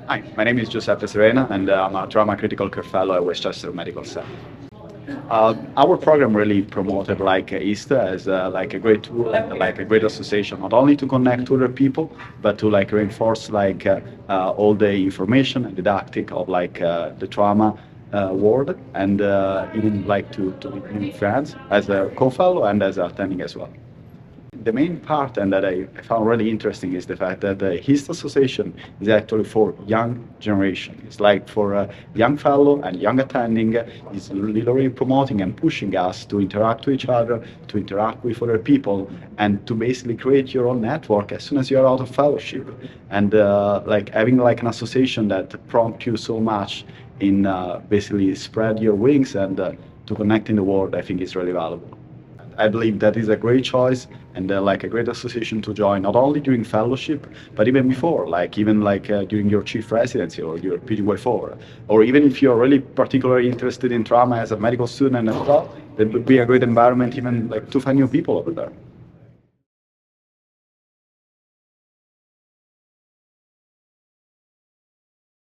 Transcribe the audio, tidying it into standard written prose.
Hi, my name is Giuseppe Serena, and I'm a trauma critical care fellow at Westchester Medical Center. Our program really promoted ISTA as like a great tool and like a great association, not only to connect to other people, but to like reinforce all the information and didactic of the trauma world, and even like to meet new friends as a co-fellow and as attending as well. The main part, and that I found really interesting, is the fact that the HIST association is actually for young generation. It's like for a young fellow and young attending, is literally promoting and pushing us to interact with each other, to interact with other people, and to basically create your own network as soon as you're out of fellowship. And like having like an association that prompts you so much in basically spread your wings and to connect in the world, I think is really valuable. I believe that is a great choice and like a great association to join, not only during fellowship, but even before, like even during your chief residency or your PGY4, or even if you're really particularly interested in trauma as a medical student as well, that would be a great environment even like to find new people over there.